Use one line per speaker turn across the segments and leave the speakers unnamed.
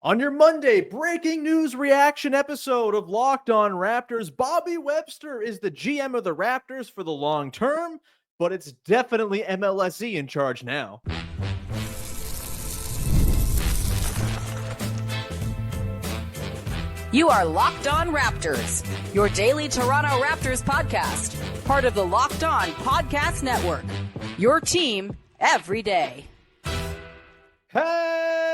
On your Monday breaking news reaction episode of Locked On Raptors, Bobby Webster is the GM of the Raptors for the long term, but it's definitely MLSE in charge now.
You are Locked On Raptors, your daily Toronto Raptors podcast, part of the Locked On Podcast Network, your team every day.
Hey,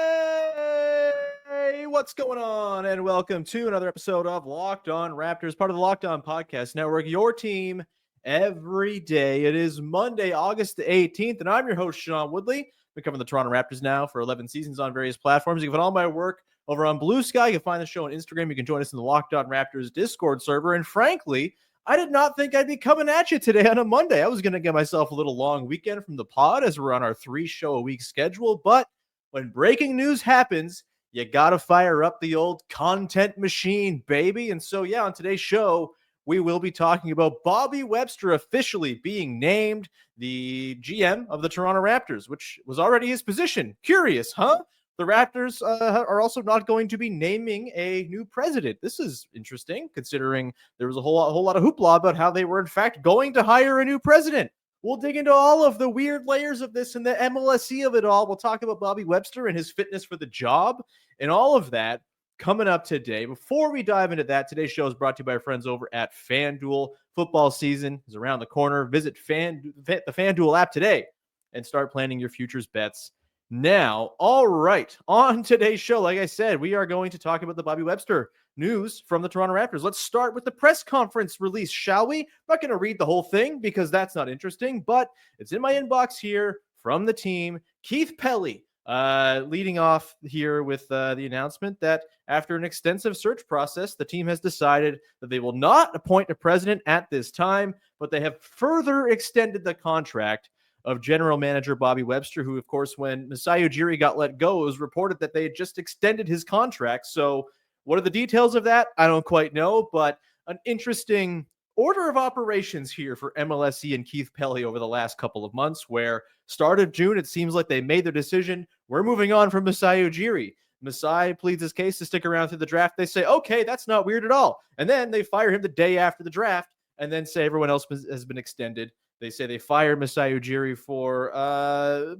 what's going on? And welcome to another episode of Locked On Raptors, part of the Locked On Podcast Network, your team every day. It is Monday, August the 18th, and I'm your host, Sean Woodley. Been covering the Toronto Raptors now for 11 seasons on various platforms. You can find all my work over on Blue Sky. You can find the show on Instagram. You can join us in the Locked On Raptors Discord server. And frankly, I did not think I'd be coming at you today on a Monday. I was going to get myself a little long weekend from the pod as we're on our 3-show-a-week schedule, but when breaking news happens, you got to fire up the old content machine, baby. And so, yeah, on today's show, we will be talking about Bobby Webster officially being named the GM of the Toronto Raptors, which was already his position. Curious, huh? The Raptors are also not going to be naming a new president. This is interesting, considering there was a whole lot of hoopla about how they were, in fact, going to hire a new president. We'll dig into all of the weird layers of this and the MLSE of it all. We'll talk about Bobby Webster and his fitness for the job and all of that coming up today. Before we dive into that, today's show is brought to you by our friends over at FanDuel. Football season is around the corner. Visit the FanDuel app today and start planning your futures bets now. All right, on today's show, like I said, we are going to talk about the Bobby Webster news from the Toronto Raptors. Let's start with the press conference release, shall we? I'm not going to read the whole thing because that's not interesting, but it's in my inbox here from the team. Keith Pelley leading off here with the announcement that after an extensive search process, the team has decided that they will not appoint a president at this time, but they have further extended the contract of general manager Bobby Webster, who, of course, when Masai Ujiri got let go, it was reported that they had just extended his contract. So what are the details of that? I don't quite know, but an interesting order of operations here for MLSE and Keith Pelley over the last couple of months, where start of June, it seems like they made their decision. We're moving on from Masai Ujiri. Masai pleads his case to stick around through the draft. They say, okay, that's not weird at all. And then they fire him the day after the draft and then say everyone else has been extended. They say they fired Masai Ujiri for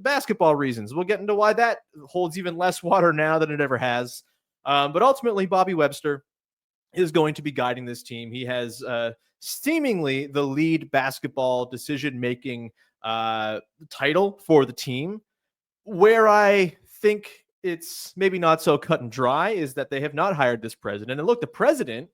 basketball reasons. We'll get into why that holds even less water now than it ever has. But ultimately, Bobby Webster is going to be guiding this team. He has seemingly the lead basketball decision-making title for the team. Where I think it's maybe not so cut and dry is that they have not hired this president. And look, the president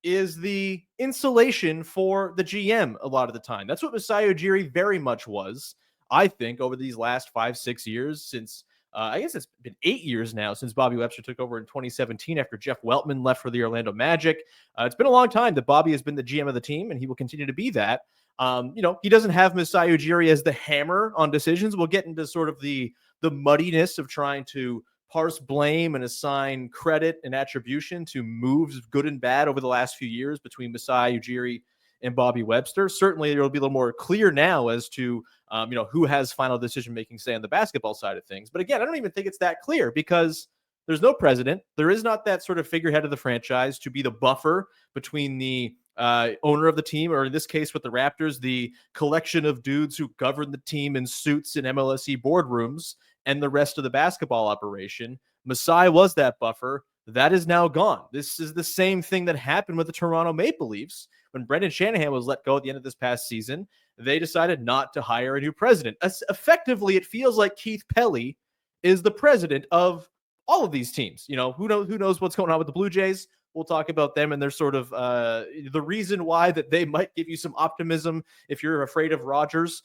is the insulation for the GM a lot of the time. That's what Masai Ujiri very much was, I think, over these last 5-6 years since I guess it's been 8 years now since Bobby Webster took over in 2017 after Jeff Weltman left for the Orlando Magic. It's been a long time that Bobby has been the GM of the team, and he will continue to be that. He doesn't have Masai Ujiri as the hammer on decisions. We'll get into sort of the muddiness of trying to parse blame and assign credit and attribution to moves, good and bad, over the last few years between Masai Ujiri and Bobby Webster. Certainly, it'll be a little more clear now as to who has final decision-making say on the basketball side of things. But again, I don't even think it's that clear because there's no president. There is not that sort of figurehead of the franchise to be the buffer between the owner of the team, or in this case with the Raptors, the collection of dudes who govern the team in suits in MLSE boardrooms, and the rest of the basketball operation. Masai was that buffer. That is now gone. This is the same thing that happened with the Toronto Maple Leafs. When Brendan Shanahan was let go at the end of this past season, they decided not to hire a new president. Effectively, it feels like Keith Pelley is the president of all of these teams. Who knows what's going on with the Blue Jays? We'll talk about them and their sort of the reason why that they might give you some optimism if you're afraid of Rodgers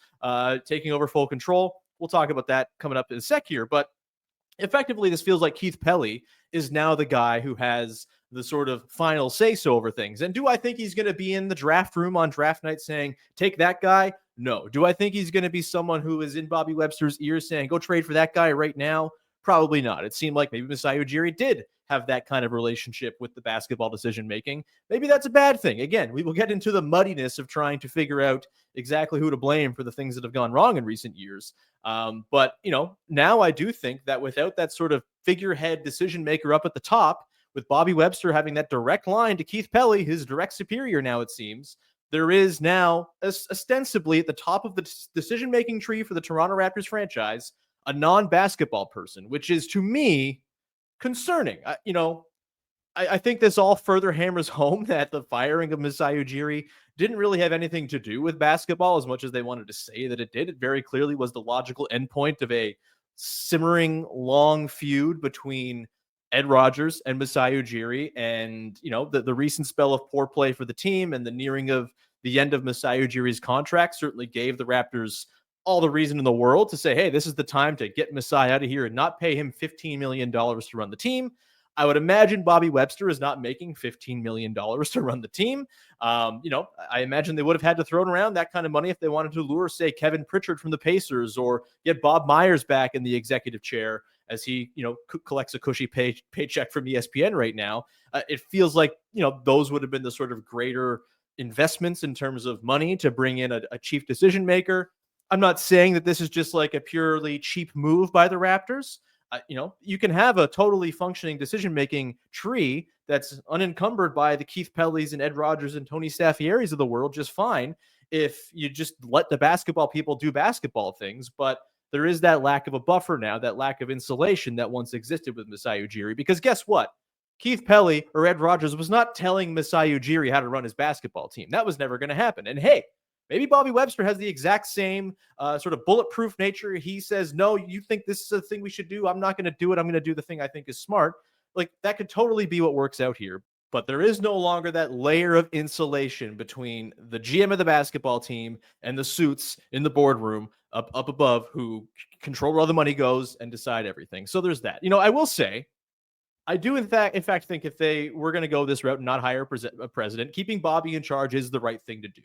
taking over full control. We'll talk about that coming up in a sec here. But effectively, this feels like Keith Pelley is now the guy who has the sort of final say-so over things. And do I think he's going to be in the draft room on draft night saying, take that guy? No. Do I think he's going to be someone who is in Bobby Webster's ear saying, go trade for that guy right now? Probably not. It seemed like maybe Masai Ujiri did have that kind of relationship with the basketball decision making. Maybe that's a bad thing. Again, we will get into the muddiness of trying to figure out exactly who to blame for the things that have gone wrong in recent years. But now I do think that without that sort of figurehead decision maker up at the top, with Bobby Webster having that direct line to Keith Pelley, his direct superior now, it seems, there is now ostensibly at the top of the decision-making tree for the Toronto Raptors franchise, a non-basketball person, which is to me concerning. I think this all further hammers home that the firing of Masai Ujiri didn't really have anything to do with basketball as much as they wanted to say that it did. It very clearly was the logical endpoint of a simmering long feud between Ed Rogers and Masai Ujiri. And, the recent spell of poor play for the team and the nearing of the end of Masai Ujiri's contract certainly gave the Raptors all the reason in the world to say, hey, this is the time to get Masai out of here and not pay him $15 million to run the team. I would imagine Bobby Webster is not making $15 million to run the team. I imagine they would have had to throw around that kind of money if they wanted to lure, say, Kevin Pritchard from the Pacers or get Bob Myers back in the executive chair as he, collects a cushy paycheck from ESPN right now. It feels like, those would have been the sort of greater investments in terms of money to bring in a chief decision maker. I'm not saying that this is just like a purely cheap move by the Raptors. You can have a totally functioning decision-making tree that's unencumbered by the Keith Pelleys and Ed Rogers and Tony Staffieris of the world just fine if you just let the basketball people do basketball things. But there is that lack of a buffer now, that lack of insulation that once existed with Masai Ujiri. Because guess what? Keith Pelley or Ed Rogers was not telling Masai Ujiri how to run his basketball team. That was never going to happen. And hey, maybe Bobby Webster has the exact same sort of bulletproof nature. He says, no, you think this is a thing we should do. I'm not going to do it. I'm going to do the thing I think is smart. Like, that could totally be what works out here. But there is no longer that layer of insulation between the GM of the basketball team and the suits in the boardroom up above who control where all the money goes and decide everything. So there's that. I will say, I do, in fact, think if they were going to go this route and not hire a president, keeping Bobby in charge is the right thing to do.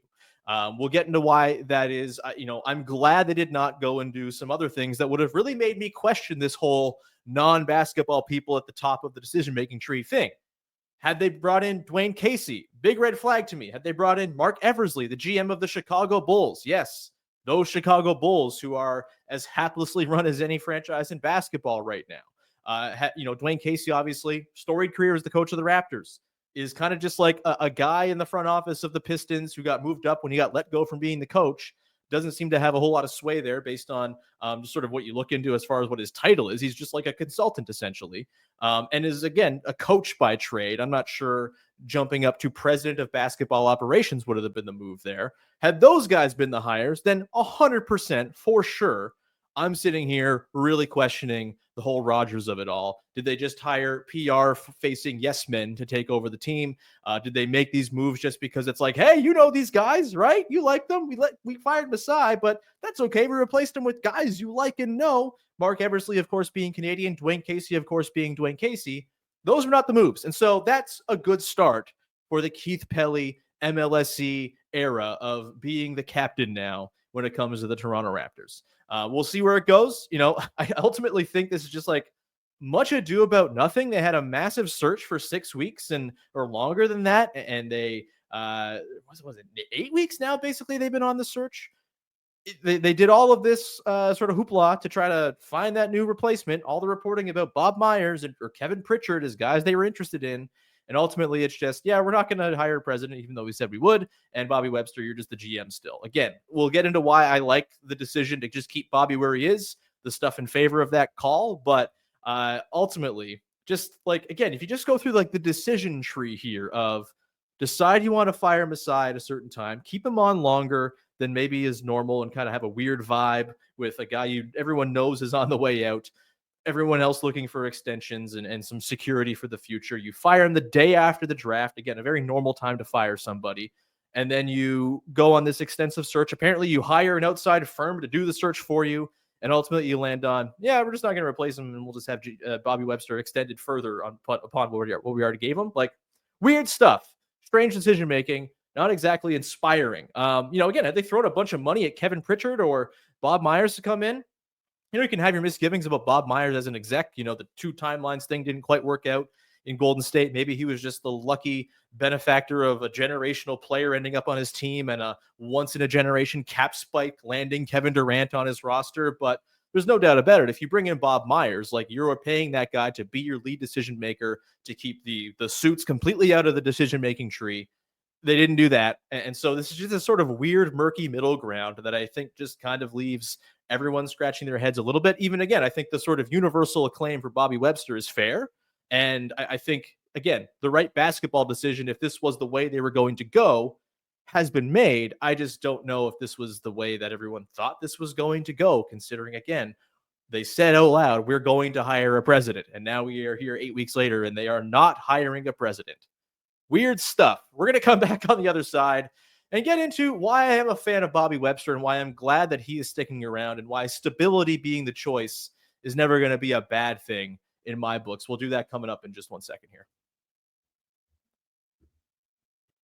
We'll get into why that is. I'm glad they did not go and do some other things that would have really made me question this whole non-basketball people at the top of the decision-making tree thing. Had they brought in Dwane Casey, big red flag to me. Had they brought in Marc Eversley, the GM of the Chicago Bulls, yes, those Chicago Bulls who are as haplessly run as any franchise in basketball right now. Dwane Casey, obviously, storied career as the coach of the Raptors, is kind of just like a guy in the front office of the Pistons who got moved up when he got let go from being the coach. Doesn't seem to have a whole lot of sway there based on just sort of what you look into as far as what his title is. He's just like a consultant, essentially, and is, again, a coach by trade. I'm not sure jumping up to president of basketball operations would have been the move there. Had those guys been the hires, then 100% for sure, I'm sitting here really questioning the whole Rogers of it all. Did they just hire PR-facing yes men to take over the team? Did they make these moves just because it's like, hey, these guys, right? You like them. We fired Masai, but that's okay. We replaced them with guys you like and know. Marc Eversley, of course, being Canadian. Dwane Casey, of course, being Dwane Casey. Those are not the moves. And so that's a good start for the Keith Pelley MLSE era of being the captain now when it comes to the Toronto Raptors. We'll see where it goes. I ultimately think this is just like much ado about nothing. They had a massive search for 6 weeks or longer than that. And they, was it 8 weeks now? Basically, they've been on the search. They did all of this sort of hoopla to try to find that new replacement. All the reporting about Bob Myers or Kevin Pritchard as guys they were interested in. And ultimately, it's just, we're not going to hire a president, even though we said we would. And Bobby Webster, you're just the GM still. Again, we'll get into why I like the decision to just keep Bobby where he is, the stuff in favor of that call. But ultimately, just like, again, if you just go through like the decision tree here of decide you want to fire Masai at a certain time, keep him on longer than maybe is normal and kind of have a weird vibe with a guy everyone knows is on the way out. Everyone else looking for extensions and some security for the future. You fire him the day after the draft. Again, a very normal time to fire somebody. And then you go on this extensive search. Apparently, you hire an outside firm to do the search for you. And ultimately, you land on, we're just not going to replace him. And we'll just have Bobby Webster extended further upon what we already gave him. Like, weird stuff. Strange decision-making. Not exactly inspiring. Again, had they thrown a bunch of money at Kevin Pritchard or Bob Myers to come in, You can have your misgivings about Bob Myers as an exec. The 2 timelines thing didn't quite work out in Golden State. Maybe he was just the lucky benefactor of a generational player ending up on his team and a once in a generation cap spike landing Kevin Durant on his roster. But there's no doubt about it. If you bring in Bob Myers, like, you're paying that guy to be your lead decision maker, to keep the suits completely out of the decision making tree. They didn't do that. And so this is just a sort of weird, murky middle ground that I think just kind of leaves everyone scratching their heads a little bit. Even again, I think the sort of universal acclaim for Bobby Webster is fair. And I think, again, the right basketball decision, if this was the way they were going to go, has been made. I just don't know if this was the way that everyone thought this was going to go, considering, again, they said out loud, we're going to hire a president. And now we are here 8 weeks later and they are not hiring a president. Weird stuff. We're going to come back on the other side and get into why I am a fan of Bobby Webster and why I'm glad that he is sticking around and why stability being the choice is never going to be a bad thing in my books. We'll do that coming up in just 1 second here.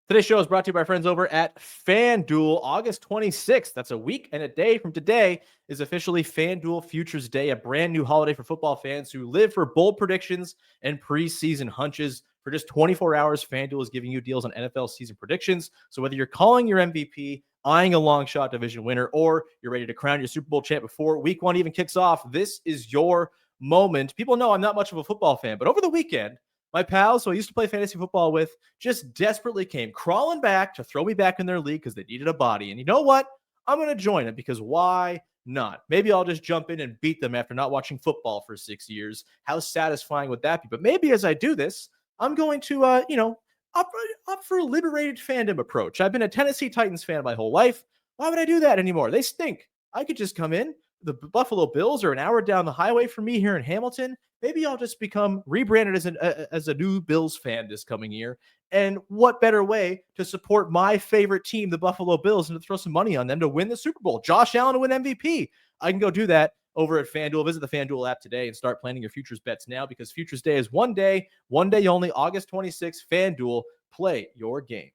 Today's show is brought to you by our friends over at FanDuel. August 26th, that's a week and a day from today, is officially FanDuel Futures Day, a brand new holiday for football fans who live for bold predictions and preseason hunches. For just 24 hours, FanDuel is giving you deals on NFL season predictions. So whether you're calling your MVP, eyeing a long shot division winner, or you're ready to crown your Super Bowl champ before week 1 even kicks off, this is your moment. People know I'm not much of a football fan, but over the weekend, my pals who I used to play fantasy football with just desperately came crawling back to throw me back in their league because they needed a body. And you know what? I'm going to join it because why not? Maybe I'll just jump in and beat them after not watching football for 6 years. How satisfying would that be? But maybe as I do this, I'm going to, opt for a liberated fandom approach. I've been a Tennessee Titans fan my whole life. Why would I do that anymore? They stink. I could just come in. The Buffalo Bills are an hour down the highway from me here in Hamilton. Maybe I'll just become rebranded as a new Bills fan this coming year. And what better way to support my favorite team, the Buffalo Bills, and to throw some money on them to win the Super Bowl? Josh Allen to win MVP. I can go do that over at FanDuel. Visit the FanDuel app today and start planning your futures bets now, because Futures Day is one day only, August 26th. FanDuel, play your game.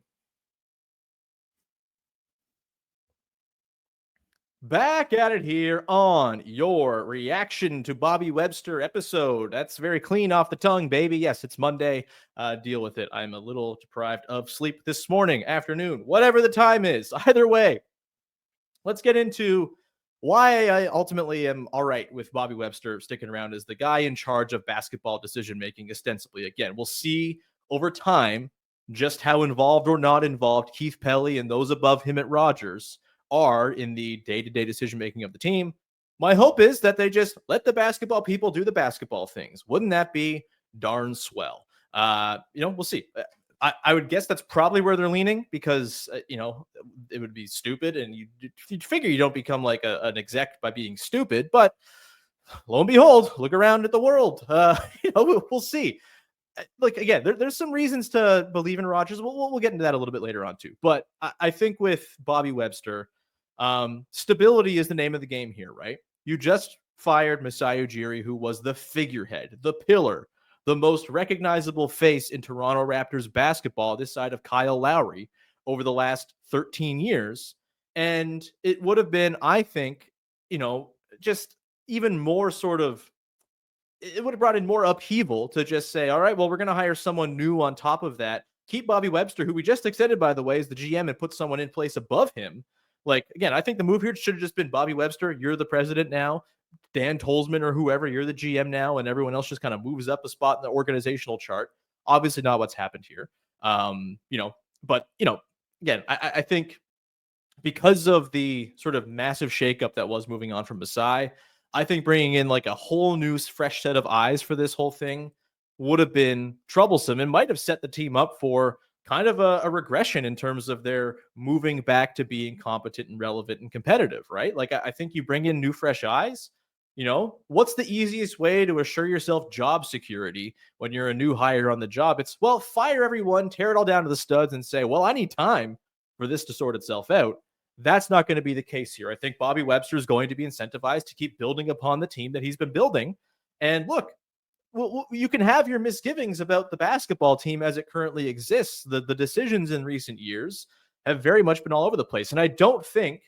Back at it here on your reaction to Bobby Webster episode. That's very clean off the tongue, baby. Yes, it's Monday. Deal with it. I'm a little deprived of sleep this morning, afternoon, whatever the time is. Either way, let's get into why I ultimately am all right with Bobby Webster sticking around as the guy in charge of basketball decision-making, ostensibly. Again, we'll see over time just how involved or not involved Keith Pelley and those above him at Rogers are in the day-to-day decision-making of the team. My hope is that they just let the basketball people do the basketball things. Wouldn't that be darn swell? We'll see. I would guess that's probably where they're leaning, because, it would be stupid. And you'd figure you don't become like an exec by being stupid. But lo and behold, look around at the world. We'll see. Like, again, there's some reasons to believe in Rodgers. We'll get into that a little bit later on too. But I think with Bobby Webster, stability is the name of the game here, right? You just fired Masai Ujiri, who was the figurehead, the pillar, the most recognizable face in Toronto Raptors basketball this side of Kyle Lowry over the last 13 years. And it would have been, I think, just even more sort of, it would have brought in more upheaval to just say, all right, well, we're going to hire someone new on top of that. Keep Bobby Webster, who we just extended, by the way, as the GM, and put someone in place above him. Like, again, I think the move here should have just been Bobby Webster. You're the president now. Dan Tolzman or whoever, you're the GM now, and everyone else just kind of moves up a spot in the organizational chart. Obviously not what's happened here. Again, I think because of the sort of massive shakeup that was moving on from Masai, I think bringing in like a whole new fresh set of eyes for this whole thing would have been troublesome and might have set the team up for kind of a regression in terms of their moving back to being competent and relevant and competitive, right? Like, I think you bring in new fresh eyes. What's the easiest way to assure yourself job security when you're a new hire on the job? It's, well, fire everyone, tear it all down to the studs, and say, well, I need time for this to sort itself out. That's not going to be the case here. I think Bobby Webster is going to be incentivized to keep building upon the team that he's been building. And look, you can have your misgivings about the basketball team as it currently exists. The decisions in recent years have very much been all over the place. And I don't think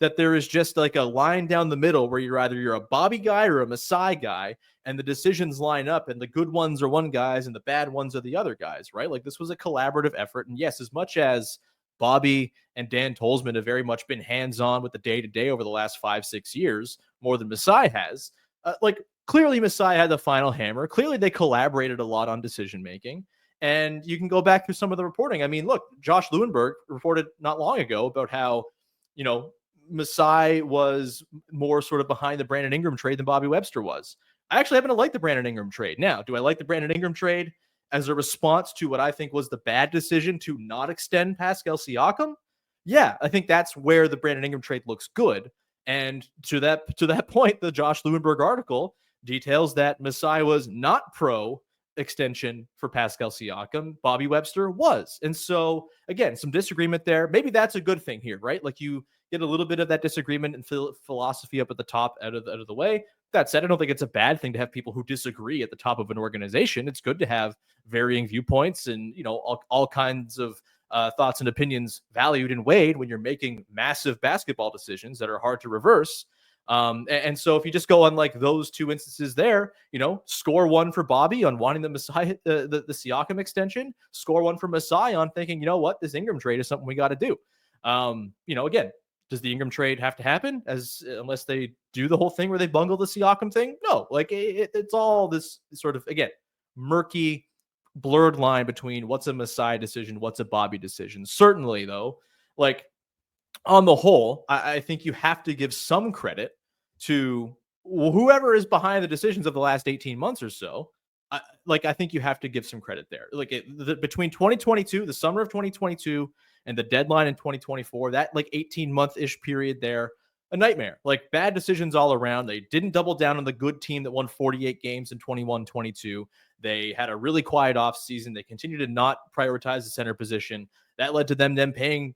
that there is just like a line down the middle where you're a Bobby guy or a Masai guy, and the decisions line up, and the good ones are one guys and the bad ones are the other guys, right? Like this was a collaborative effort. And yes, as much as Bobby and Dan Tolzman have very much been hands-on with the day-to-day over the last 5-6 years, more than Masai has, like clearly Masai had the final hammer. Clearly they collaborated a lot on decision-making. And you can go back through some of the reporting. I mean, look, Josh Lewenberg reported not long ago about how, Masai was more sort of behind the Brandon Ingram trade than Bobby Webster was. I actually happen to like the Brandon Ingram trade. Now, do I like the Brandon Ingram trade as a response to what I think was the bad decision to not extend Pascal Siakam? Yeah, I think that's where the Brandon Ingram trade looks good. And to that point, the Josh Lewenberg article details that Masai was not pro extension for Pascal Siakam. Bobby Webster was. And so, again, some disagreement there. Maybe that's a good thing here, right? Like you get a little bit of that disagreement and philosophy up at the top out of the way. That said, I don't think it's a bad thing to have people who disagree at the top of an organization. It's good to have varying viewpoints and, all kinds of thoughts and opinions valued and weighed when you're making massive basketball decisions that are hard to reverse. And so if you just go on like those two instances there, score one for Bobby on wanting the Siakam extension, score one for Masai on thinking, this Ingram trade is something we got to do. Again, does the Ingram trade have to happen unless they do the whole thing where they bungle the Siakam thing? No, like it's all this sort of, again, murky, blurred line between what's a Masai decision, what's a Bobby decision. Certainly though, like on the whole, I think you have to give some credit to whoever is behind the decisions of the last 18 months or so. I think you have to give some credit there. Like between 2022, the summer of 2022 and the deadline in 2024, that like 18-month-ish period there, a nightmare. Like bad decisions all around. They didn't double down on the good team that won 48 games in 21-22. They had a really quiet offseason. They continued to not prioritize the center position. That led to them paying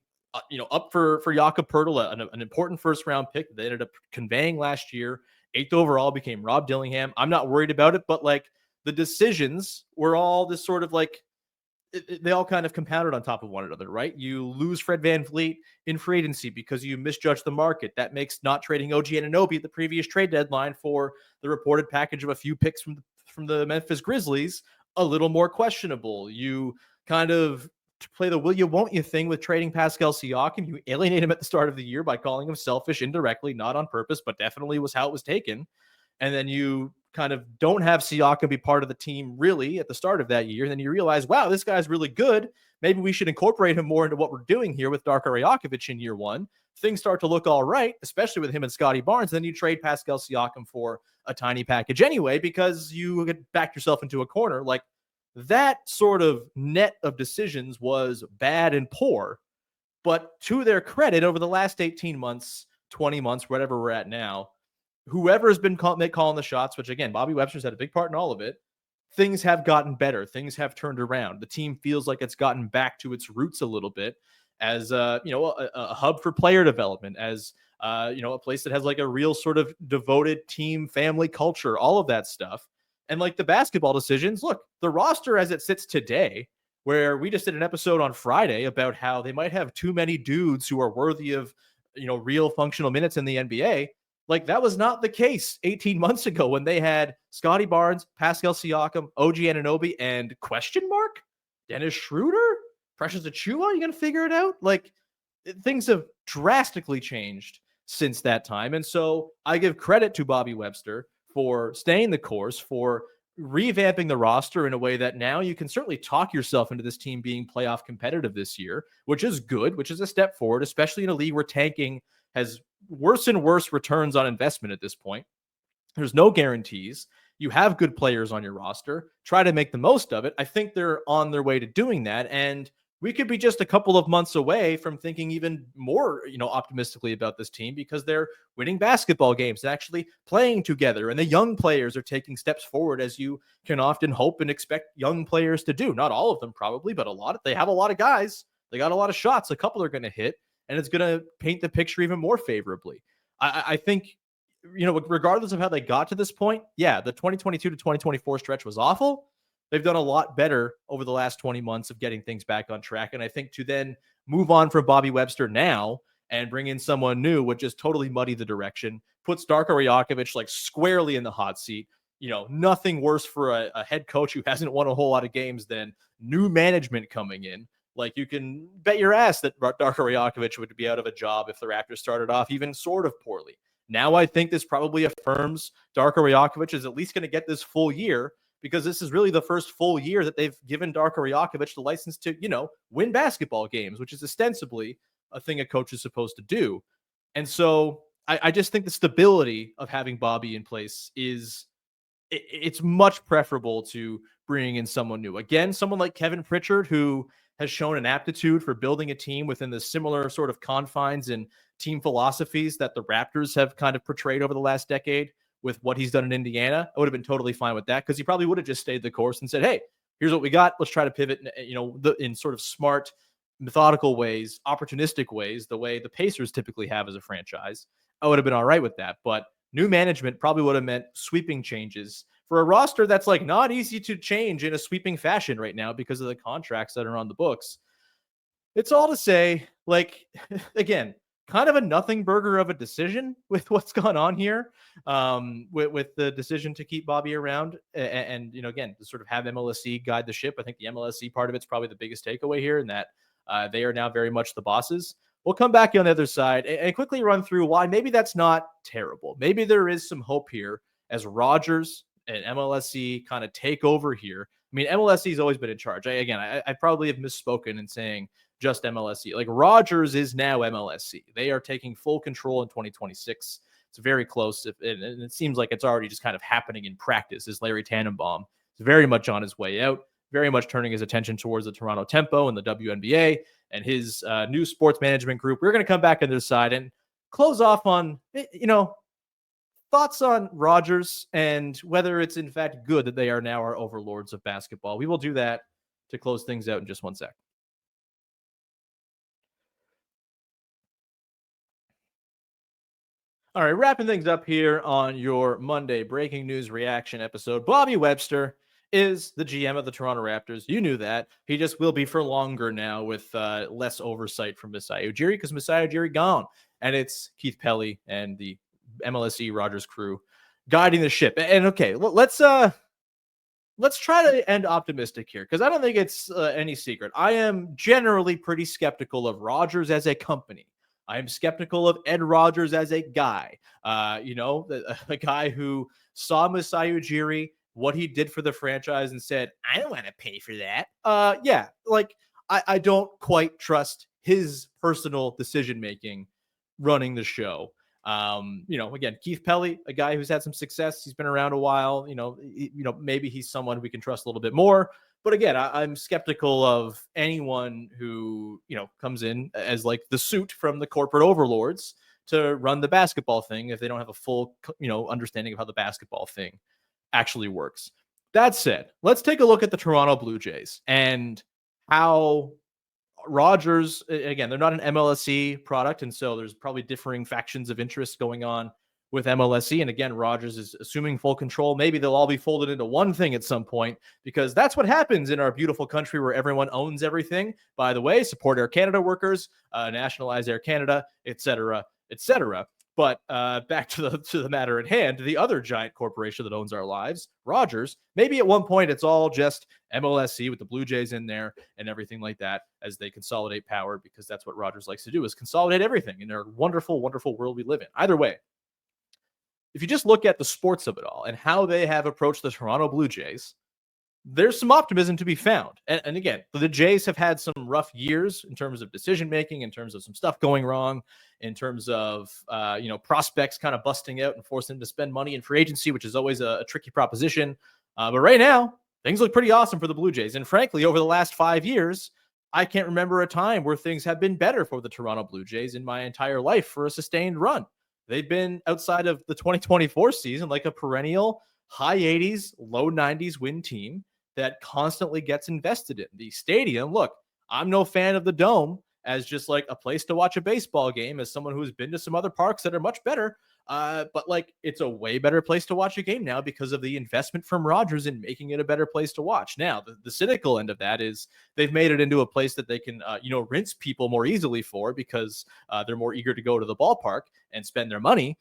up for Jakob Poeltl, an important first-round pick that they ended up conveying last year. 8th overall became Rob Dillingham. I'm not worried about it, but like the decisions were all this sort of like, they all kind of compounded on top of one another, right? You lose Fred VanVleet in free agency because you misjudged the market. That makes not trading OG Anunoby at the previous trade deadline for the reported package of a few picks from the Memphis Grizzlies a little more questionable. You kind of to play the will you won't you thing with trading Pascal Siakam. You alienate him at the start of the year by calling him selfish indirectly, not on purpose, but definitely was how it was taken. And then you kind of don't have Siakam be part of the team really at the start of that year. And then you realize, wow, this guy's really good. Maybe we should incorporate him more into what we're doing here with Darko Rajakovic in year one. Things start to look all right, especially with him and Scotty Barnes. Then you trade Pascal Siakam for a tiny package anyway, because you get backed yourself into a corner. Like that sort of net of decisions was bad and poor. But to their credit, over the last 18 months, 20 months, whatever we're at now, whoever has been calling the shots, which again, Bobby Webster's had a big part in all of it, things have gotten better. Things have turned around. The team feels like it's gotten back to its roots a little bit as a hub for player development, as a place that has like a real sort of devoted team family culture, all of that stuff. And like the basketball decisions, look, the roster as it sits today, where we just did an episode on Friday about how they might have too many dudes who are worthy of, real functional minutes in the NBA. Like that was not the case 18 months ago when they had Scotty Barnes, Pascal Siakam, OG Anunoby, and question mark Dennis Schroeder, Precious Achiuwa. You gonna figure it out? Like things have drastically changed since that time, and so I give credit to Bobby Webster for staying the course, for revamping the roster in a way that now you can certainly talk yourself into this team being playoff competitive this year, which is good, which is a step forward, especially in a league where tanking has worse and worse returns on investment at this point. There's no guarantees. You have good players on your roster. Try to make the most of it. I think they're on their way to doing that. And we could be just a couple of months away from thinking even more, optimistically about this team because they're winning basketball games and actually playing together. And the young players are taking steps forward, as you can often hope and expect young players to do. Not all of them probably, but they have a lot of guys. They got a lot of shots. A couple are going to hit. And it's going to paint the picture even more favorably. I think, regardless of how they got to this point, yeah, the 2022 to 2024 stretch was awful. They've done a lot better over the last 20 months of getting things back on track. And I think to then move on from Bobby Webster now and bring in someone new would just totally muddy the direction, puts Darko Rajakovic like squarely in the hot seat. Nothing worse for a head coach who hasn't won a whole lot of games than new management coming in. Like, you can bet your ass that Darko Rajakovic would be out of a job if the Raptors started off even sort of poorly. Now I think this probably affirms Darko Rajakovic is at least going to get this full year, because this is really the first full year that they've given Darko Rajakovic the license to, win basketball games, which is ostensibly a thing a coach is supposed to do. And so I just think the stability of having Bobby in place it's much preferable to bringing in someone new. Again, someone like Kevin Pritchard, who has shown an aptitude for building a team within the similar sort of confines and team philosophies that the Raptors have kind of portrayed over the last decade with what he's done in Indiana. I would have been totally fine with that, because he probably would have just stayed the course and said, hey, here's what we got. Let's try to pivot, in sort of smart, methodical ways, opportunistic ways, the way the Pacers typically have as a franchise. I would have been all right with that. But new management probably would have meant sweeping changes for a roster that's like not easy to change in a sweeping fashion right now because of the contracts that are on the books. It's all to say, like, again, kind of a nothing burger of a decision with what's gone on here, with the decision to keep Bobby around and again, to sort of have MLSE guide the ship. I think the MLSE part of it's probably the biggest takeaway here, in that they are now very much the bosses. We'll come back on the other side and quickly run through why maybe that's not terrible. Maybe there is some hope here as Rodgers and MLSE kind of take over here. I mean, MLSE has always been in charge. I probably have misspoken in saying just MLSE. Like, Rodgers is now MLSE. They are taking full control in 2026. It's very close, and it seems like it's already just kind of happening in practice, as Larry Tannenbaum is very much on his way out, very much turning his attention towards the Toronto Tempo and the WNBA and his new sports management group. We're going to come back on this side and close off on, thoughts on Rodgers and whether it's in fact good that they are now our overlords of basketball. We will do that to close things out in just one sec. All right, wrapping things up here on your Monday breaking news reaction episode. Bobby Webster is the GM of the Toronto Raptors. You knew that. He just will be for longer now, with less oversight from Masai Ujiri, because Masai Ujiri gone. And it's Keith Pelley and the MLSE Rodgers crew guiding the ship. And okay, let's try to end optimistic here, because I don't think it's any secret. I am generally pretty skeptical of Rodgers as a company. I am skeptical of Ed Rodgers as a guy. A guy who saw Masai Ujiri, what he did for the franchise, and said, I don't want to pay for that. I don't quite trust his personal decision-making running the show. Again, Keith Pelley, a guy who's had some success. He's been around a while. Maybe he's someone we can trust a little bit more. But again, I'm skeptical of anyone who, comes in as like the suit from the corporate overlords to run the basketball thing if they don't have a full, understanding of how the basketball thing actually works. That said, let's take a look at the Toronto Blue Jays and how Rodgers, again, they're not an MLSE product, and so there's probably differing factions of interest going on with MLSE. And again, Rodgers is assuming full control. Maybe they'll all be folded into one thing at some point, because that's what happens in our beautiful country where everyone owns everything. By the way, support Air Canada workers, nationalize Air Canada, et cetera, et cetera. But back to the matter at hand, the other giant corporation that owns our lives, Rodgers. Maybe at one point it's all just MLSE with the Blue Jays in there and everything like that, as they consolidate power, because that's what Rodgers likes to do, is consolidate everything in our wonderful, wonderful world we live in. Either way, if you just look at the sports of it all and how they have approached the Toronto Blue Jays, there's some optimism to be found. And again, the Jays have had some rough years in terms of decision-making, in terms of some stuff going wrong, in terms of, prospects kind of busting out and forcing them to spend money in free agency, which is always a tricky proposition. But right now, things look pretty awesome for the Blue Jays. And frankly, over the last 5 years, I can't remember a time where things have been better for the Toronto Blue Jays in my entire life for a sustained run. They've been, outside of the 2024 season, like a perennial high 80s, low 90s win team that constantly gets invested in. The stadium, look, I'm no fan of the Dome as just like a place to watch a baseball game, as someone who's been to some other parks that are much better. But like, it's a way better place to watch a game now because of the investment from Rogers in making it a better place to watch. Now, the cynical end of that is they've made it into a place that they can, rinse people more easily for because they're more eager to go to the ballpark and spend their money.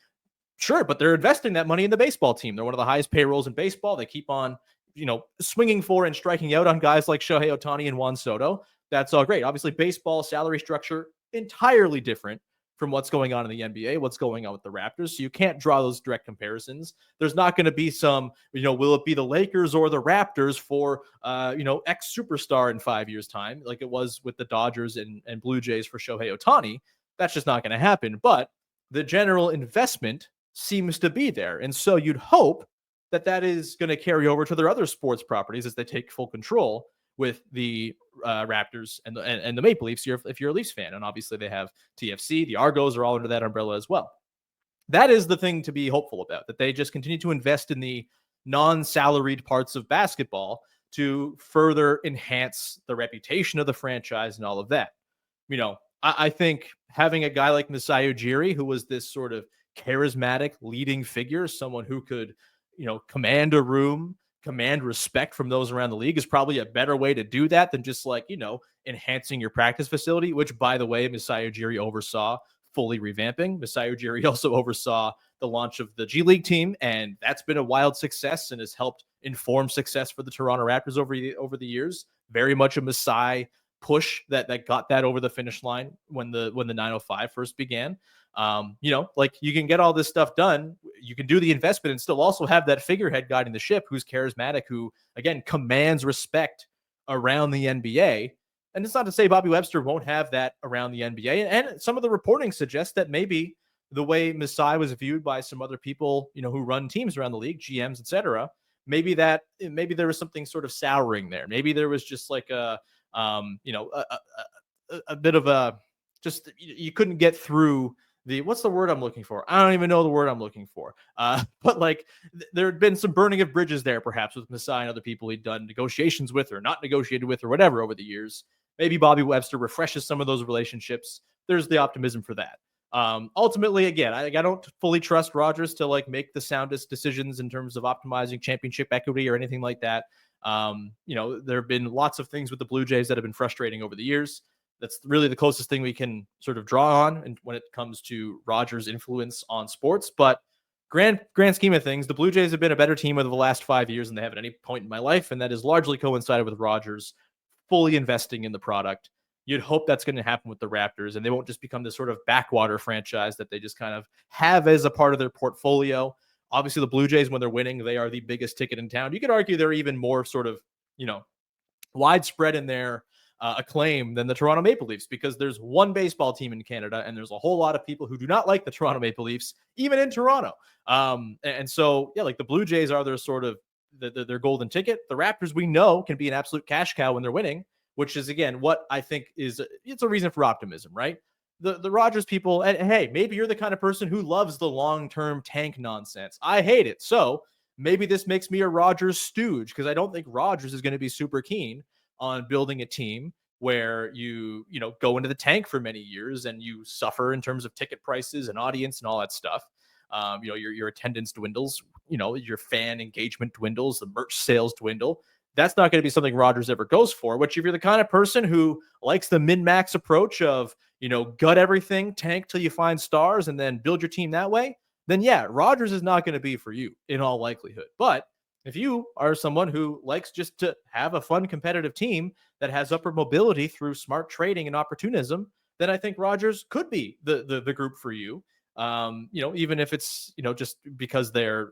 Sure, but they're investing that money in the baseball team. They're one of the highest payrolls in baseball. They keep on, swinging for and striking out on guys like Shohei Ohtani and Juan Soto. That's all great. Obviously, baseball salary structure entirely different from what's going on in the NBA, what's going on with the Raptors. So you can't draw those direct comparisons. There's not going to be some, will it be the Lakers or the Raptors for, X superstar in 5 years' time, like it was with the Dodgers and Blue Jays for Shohei Ohtani. That's just not going to happen. But the general investment seems to be there. And so you'd hope that is going to carry over to their other sports properties as they take full control with the Raptors and the Maple Leafs if you're a Leafs fan. And obviously they have TFC, the Argos are all under that umbrella as well. That is the thing to be hopeful about, that they just continue to invest in the non-salaried parts of basketball to further enhance the reputation of the franchise and all of that. I think having a guy like Masai Ujiri, who was this sort of charismatic leading figure, someone who could, command a room, command respect from those around the league, is probably a better way to do that than just like, enhancing your practice facility, which, by the way, Masai Ujiri oversaw fully revamping. Masai Ujiri also oversaw the launch of the G League team, and that's been a wild success and has helped inform success for the Toronto Raptors over the years. Very much a Masai push that got that over the finish line when the 905 first began. Like, you can get all this stuff done. You can do the investment and still also have that figurehead guiding the ship who's charismatic, who, again, commands respect around the NBA. And it's not to say Bobby Webster won't have that around the NBA. And some of the reporting suggests that maybe the way Masai was viewed by some other people, who run teams around the league, GMs, etc., maybe there was something sort of souring there. Maybe there was just like a bit of a, just, you couldn't get through what's the word I'm looking for? I don't even know the word I'm looking for. But like, there had been some burning of bridges there, perhaps with Masai and other people he'd done negotiations with or not negotiated with or whatever over the years. Maybe Bobby Webster refreshes some of those relationships. There's the optimism for that. Ultimately, again, I don't fully trust Rogers to like make the soundest decisions in terms of optimizing championship equity or anything like that. There have been lots of things with the Blue Jays that have been frustrating over the years. That's really the closest thing we can sort of draw on and when it comes to Rogers' influence on sports. But grand scheme of things, the Blue Jays have been a better team over the last 5 years than they have at any point in my life, and that has largely coincided with Rogers fully investing in the product. You'd hope that's going to happen with the Raptors, and they won't just become this sort of backwater franchise that they just kind of have as a part of their portfolio. Obviously, the Blue Jays, when they're winning, they are the biggest ticket in town. You could argue they're even more sort of, widespread in their acclaim than the Toronto Maple Leafs, because there's one baseball team in Canada and there's a whole lot of people who do not like the Toronto Maple Leafs, even in Toronto. And so, yeah, like the Blue Jays are their sort of their golden ticket. The Raptors, we know, can be an absolute cash cow when they're winning, which is, again, what I think it's a reason for optimism, right? The Rogers people, and hey, maybe you're the kind of person who loves the long-term tank nonsense. I hate it. So maybe this makes me a Rogers stooge, because I don't think Rogers is going to be super keen on building a team where you go into the tank for many years and you suffer in terms of ticket prices and audience and all that stuff. Your attendance dwindles, your fan engagement dwindles, the merch sales dwindle. That's not going to be something Rogers ever goes for, which, if you're the kind of person who likes the min-max approach of, gut everything, tank till you find stars, and then build your team that way, then yeah, Rogers is not going to be for you in all likelihood. But if you are someone who likes just to have a fun, competitive team that has upward mobility through smart trading and opportunism, then I think Rogers could be the group for you. Even if it's, just because they're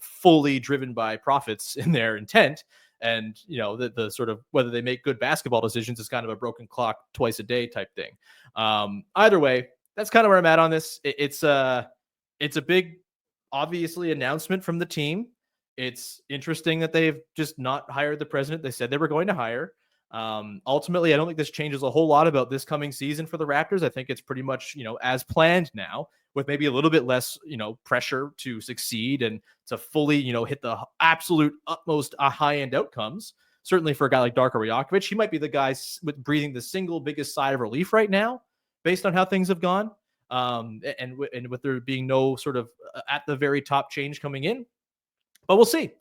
fully driven by profits in their intent, and, the sort of whether they make good basketball decisions is kind of a broken clock twice a day type thing. Either way, that's kind of where I'm at on this. It's a big, obviously, announcement from the team. It's interesting that they've just not hired the president they said they were going to hire. Ultimately, I don't think this changes a whole lot about this coming season for the Raptors. I think it's pretty much, as planned now, with maybe a little bit less, pressure to succeed and to fully, hit the absolute utmost high-end outcomes. Certainly for a guy like Darko Rajakovic, he might be the guy with breathing the single biggest sigh of relief right now, based on how things have gone. and with there being no sort of at the very top change coming in. But we'll see.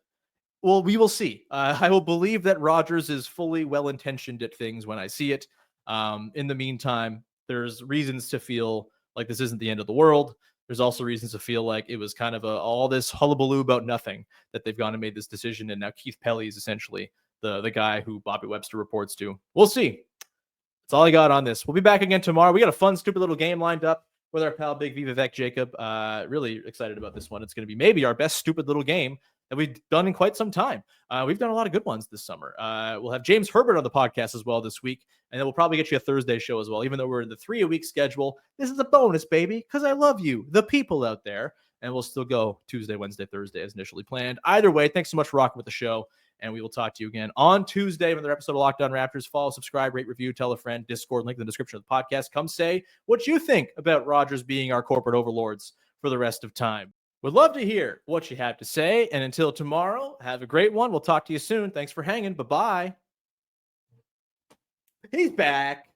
Well, we will see. I will believe that Rodgers is fully well-intentioned at things when I see it. In the meantime, there's reasons to feel like this isn't the end of the world. There's also reasons to feel like it was kind of all this hullabaloo about nothing that they've gone and made this decision. And now Keith Pelley is essentially the guy who Bobby Webster reports to. We'll see. That's all I got on this. We'll be back again tomorrow. We got a fun, stupid little game lined up with our pal Big Vivek Jacob. Really excited about this one. It's going to be maybe our best stupid little game that we've done in quite some time. We've done a lot of good ones this summer. We'll have James Herbert on the podcast as well this week, and then we'll probably get you a Thursday show as well. Even though we're in the 3-a-week schedule, this is a bonus, baby, because I love you, the people out there, and we'll still go Tuesday, Wednesday, Thursday as initially planned. Either way, thanks so much for rocking with the show, and we will talk to you again on Tuesday with another episode of Locked On Raptors. Follow, subscribe, rate, review, tell a friend, Discord, link in the description of the podcast. Come say what you think about Rodgers being our corporate overlords for the rest of time. Would love to hear what you have to say. And until tomorrow, have a great one. We'll talk to you soon. Thanks for hanging. Bye-bye. He's back.